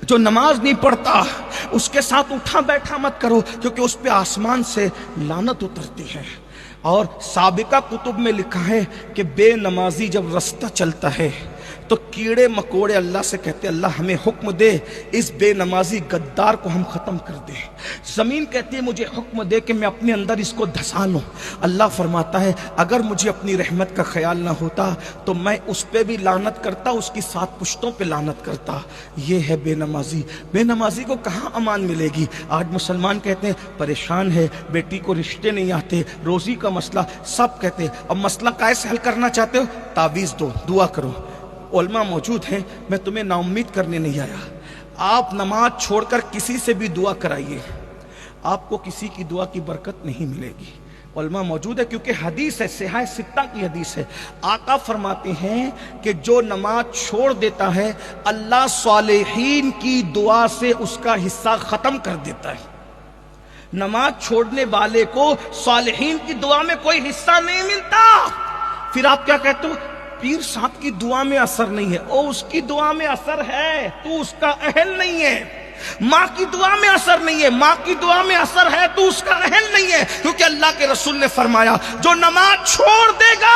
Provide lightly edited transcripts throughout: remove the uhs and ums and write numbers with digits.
جو نماز نہیں پڑھتا اس کے ساتھ اٹھا بیٹھا مت کرو، کیونکہ اس پہ آسمان سے لعنت اترتی ہے۔ اور سابقہ کتب میں لکھا ہے کہ بے نمازی جب رستہ چلتا ہے تو کیڑے مکوڑے اللہ سے کہتے اللہ ہمیں حکم دے اس بے نمازی غدار کو ہم ختم کر دیں۔ زمین کہتی ہے مجھے حکم دے کہ میں اپنے اندر اس کو دھسا لوں۔ اللہ فرماتا ہے اگر مجھے اپنی رحمت کا خیال نہ ہوتا تو میں اس پہ بھی لعنت کرتا، اس کی 7 پشتوں پہ لعنت کرتا۔ یہ ہے بے نمازی۔ بے نمازی کو کہاں امان ملے گی؟ آج مسلمان کہتے ہیں پریشان ہے، بیٹی کو رشتے نہیں آتے، روزی کا مسئلہ، سب کہتے ہیں اب مسئلہ کیسے حل کرنا چاہتے ہو؟ تعویذ دو، دعا کرو۔ علماء موجود ہیں، میں تمہیں نا امید کرنے نہیں آیا۔ آپ نماز چھوڑ کر کسی سے بھی دعا کرائیے، آپ کو کسی کی دعا کی برکت نہیں ملے گی۔ علماء موجود ہے، کیونکہ حدیث ہے، صحیح ستہ کی حدیث ہے۔ آقا فرماتے ہیں کہ جو نماز چھوڑ دیتا ہے اللہ صالحین کی دعا سے اس کا حصہ ختم کر دیتا ہے۔ نماز چھوڑنے والے کو صالحین کی دعا میں کوئی حصہ نہیں ملتا۔ پھر آپ کیا کہتے ہو؟ پیر صاحب کی دعا میں اثر نہیں ہے۔ او اس کی دعا میں اثر ہے، تو اس کا اہل نہیں ہے۔ ماں کی دعا میں اثر نہیں ہے، ماں کی دعا میں اثر ہے، تو اس کا اہل نہیں ہے، کیونکہ اللہ کے رسول نے فرمایا جو نماز چھوڑ دے گا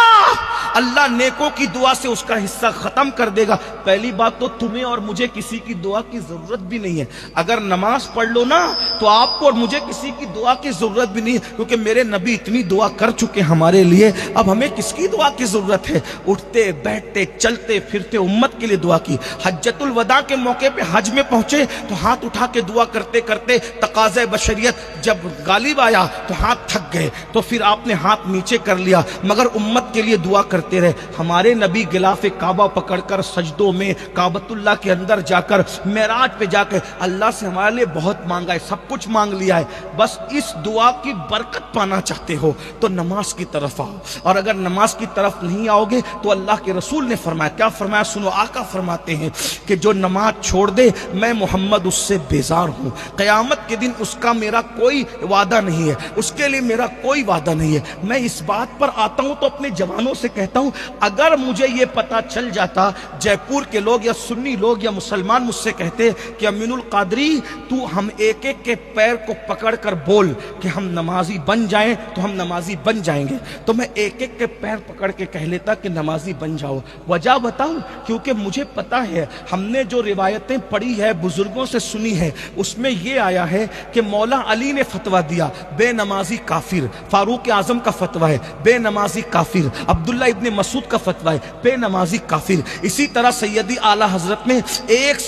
اللہ نیکوں کی دعا سے اس کا حصہ ختم کر دے گا۔ پہلی بات تو تمہیں اور مجھے کسی کی دعا کی ضرورت بھی نہیں ہے۔ اگر نماز پڑھ لو نا تو آپ کو اور مجھے کسی کی دعا کی ضرورت بھی نہیں ہے، کیونکہ میرے نبی اتنی دعا کر چکے ہمارے لیے، اب ہمیں کس کی دعا کی ضرورت ہے؟ اٹھتے بیٹھتے چلتے پھرتے امت کے لیے دعا کی۔ حجۃ الوداع کے موقع پہ حج میں پہنچے تو ہاتھ اٹھا کے دعا کرتے کرتے تقاضۂ بشریت جب غالب آیا تو ہاتھ تھک گئے، تو پھر آپ نے ہاتھ نیچے کر لیا، مگر امت کے لیے دعا کرتے رہے۔ ہمارے نبی غلاف کعبہ پکڑ کر سجدوں میں کعبۃ اللہ کے اندر جا کر معراج پہ جا کے اللہ سے ہمارے لیے بہت مانگا ہے، سب کچھ مانگ لیا ہے، بس اس دعا کی برکت پانا چاہتے ہو تو نماز کی طرف آؤ، اور اگر نماز کی طرف نہیں آؤ گے تو اللہ کے رسول نے فرمایا، کیا فرمایا سنو، آقا فرماتے ہیں کہ جو نماز چھوڑ دے میں محمد اس سے بیزار ہوں، قیامت کے دن اس کا میرا کوئی وعدہ نہیں ہے، اس کے لیے میرا کوئی وعدہ نہیں ہے۔ میں اس بات پر آتا ہوں تو اپنے جوانوں سے کہتا ہوں اگر مجھے یہ پتا چل جاتا، جے پور کے لوگ یا سنی لوگ یا مسلمان مجھ سے کہتے کہ امین القادری تو ہم ایک ایک کے پیر کو پکڑ کر بول کہ ہم نمازی بن جائیں تو ہم نمازی بن جائیں گے، تو میں ایک ایک کے پیر پکڑ کے کہہ لیتا کہ نمازی بن جاؤ۔ وجہ بتاؤں؟ کیونکہ مجھے پتا ہے ہم نے جو روایتیں پڑھی ہے بزرگوں سے سنی ہے اس میں یہ آیا ہے کہ مولا علی نے فتویٰ دیا بے نمازی کافر، فاروق اعظم کا فتویٰ ہے بے نمازی کافر، عبداللہ ابن مسعود کا فتویٰ ہے بے نمازی کافر، اسی طرح سیدی اعلیٰ حضرت نے ایک